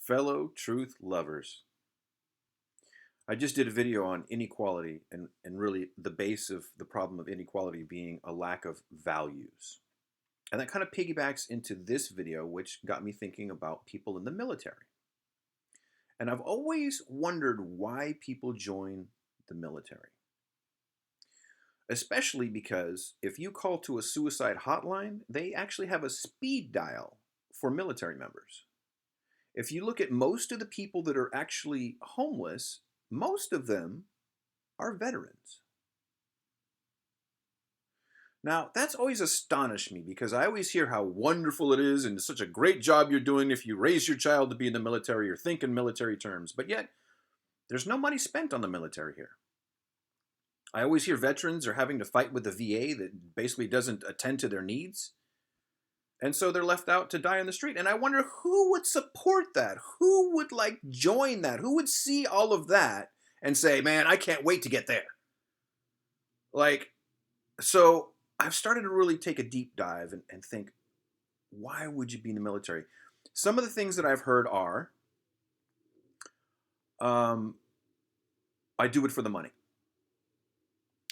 Fellow truth lovers. I just did a video on inequality and really the base of the problem of inequality being a lack of values. And that kind of piggybacks into this video, which got me thinking about people in the military. And I've always wondered why people join the military. Especially because if you call to a suicide hotline, they actually have a speed dial for military members. If you look at most of the people that are actually homeless, most of them are veterans. Now, that's always astonished me because I always hear how wonderful it is and such a great job you're doing if you raise your child to be in the military or think in military terms. But yet, there's no money spent on the military here. I always hear veterans are having to fight with the VA that basically doesn't attend to their needs. And so they're left out to die on the street. And I wonder who would support that? Who would join that? Who would see all of that and say, man, I can't wait to get there? So I've started to really take a deep dive and think, why would you be in the military? Some of the things that I've heard are, I do it for the money.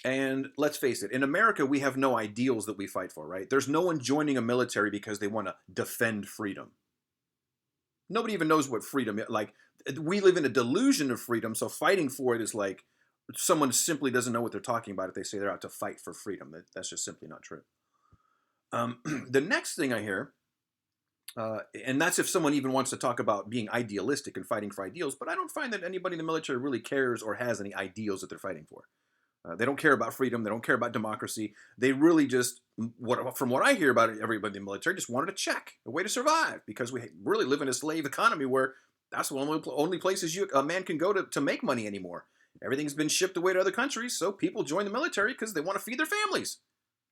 And let's face it, in America, we have no ideals that we fight for, right? There's no one joining a military because they want to defend freedom. Nobody even knows what freedom is. We live in a delusion of freedom, so fighting for it is like someone simply doesn't know what they're talking about if they say they're out to fight for freedom. That's just simply not true. The next thing I hear, and that's if someone even wants to talk about being idealistic and fighting for ideals, but I don't find that anybody in the military really cares or has any ideals that they're fighting for. They don't care about freedom. They don't care about democracy. They really just, from what I hear about everybody in the military, just wanted a check, a way to survive, because we really live in a slave economy where that's the only places a man can go to make money anymore. Everything's been shipped away to other countries, so people join the military because they want to feed their families.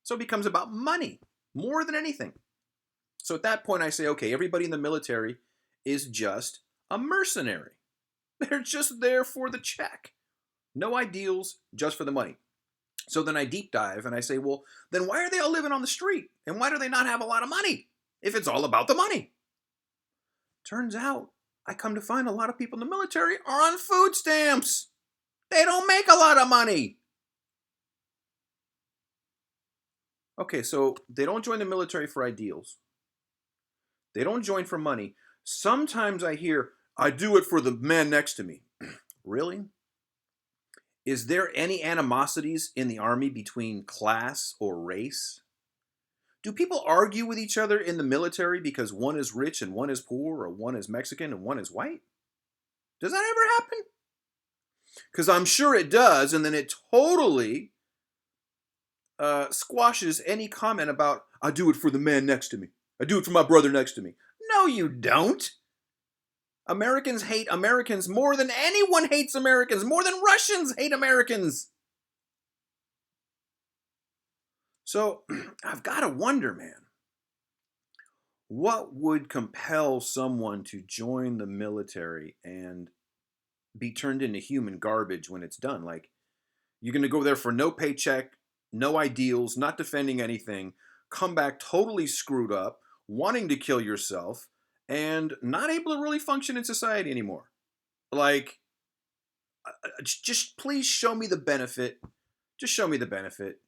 So it becomes about money more than anything. So at that point, I say, okay, everybody in the military is just a mercenary. They're just there for the check. No ideals, just for the money. So then I deep dive and I say, well, then why are they all living on the street? And why do they not have a lot of money if it's all about the money? Turns out, I come to find a lot of people in the military are on food stamps. They don't make a lot of money. Okay, so they don't join the military for ideals. They don't join for money. Sometimes I hear, I do it for the man next to me. Really? Is there any animosities in the army between class or race? Do people argue with each other in the military because one is rich and one is poor, or one is Mexican and one is white? Does that ever happen? Because I'm sure it does, and then it totally squashes any comment about, I do it for the man next to me. I do it for my brother next to me. No, you don't. Americans hate Americans more than anyone hates Americans, more than Russians hate Americans. So I've got to wonder, man, what would compel someone to join the military and be turned into human garbage when it's done? Like, you're going to go there for no paycheck, no ideals, not defending anything, come back totally screwed up, wanting to kill yourself, and not able to really function in society anymore. Just please show me the benefit. Just show me the benefit.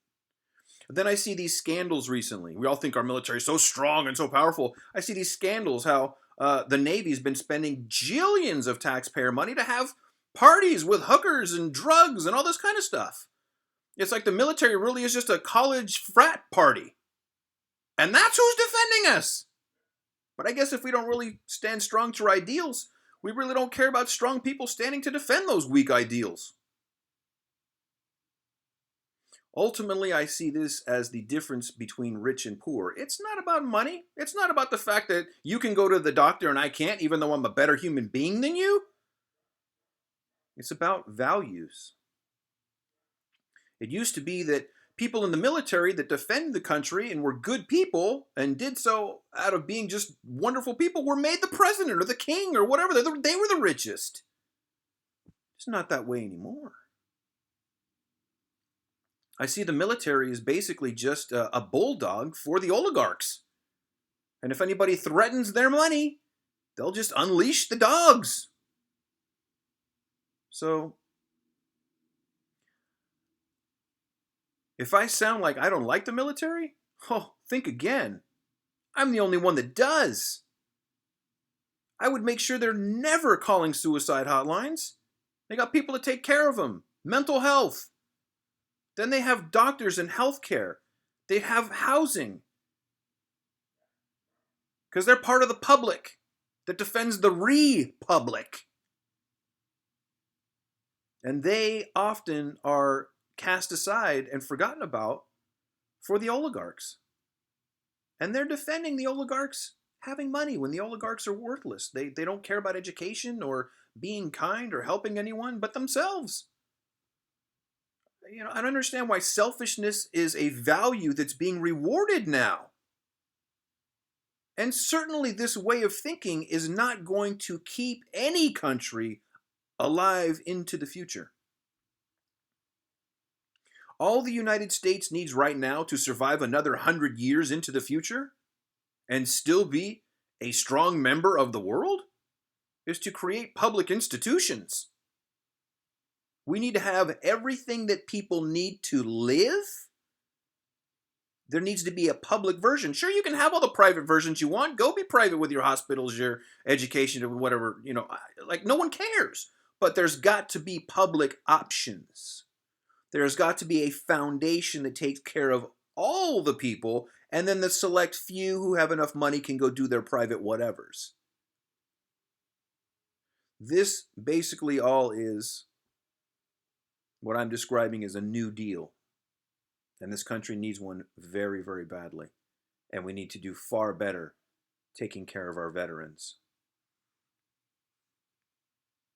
Then I see these scandals recently. We all think our military is so strong and so powerful. I see these scandals, how the Navy's been spending jillions of taxpayer money to have parties with hookers and drugs and all this kind of stuff. It's like the military really is just a college frat party. And that's who's defending us. But I guess if we don't really stand strong to our ideals, we really don't care about strong people standing to defend those weak ideals. Ultimately, I see this as the difference between rich and poor. It's not about money. It's not about the fact that you can go to the doctor and I can't, even though I'm a better human being than you. It's about values. It used to be that people in the military that defended the country and were good people and did so out of being just wonderful people were made the president or the king or whatever. They were the richest. It's not that way anymore. I see the military is basically just a bulldog for the oligarchs. And if anybody threatens their money, they'll just unleash the dogs. So, if I sound like I don't like the military, oh, think again. I'm the only one that does. I would make sure they're never calling suicide hotlines. They got people to take care of them, mental health. Then they have doctors and health care. They have housing. Because they're part of the public that defends the republic. And they often are cast aside and forgotten about for the oligarchs. And they're defending the oligarchs having money when the oligarchs are worthless. They don't care about education or being kind or helping anyone but themselves. I don't understand why selfishness is a value that's being rewarded now. And certainly this way of thinking is not going to keep any country alive into the future. All the United States needs right now to survive another 100 years into the future and still be a strong member of the world is to create public institutions. We need to have everything that people need to live. There needs to be a public version. Sure, you can have all the private versions you want. Go be private with your hospitals, your education, or whatever. Like no one cares. But there's got to be public options. There's got to be a foundation that takes care of all the people, and then the select few who have enough money can go do their private whatevers. This basically all is what I'm describing as a New Deal. And this country needs one very, very badly. And we need to do far better taking care of our veterans.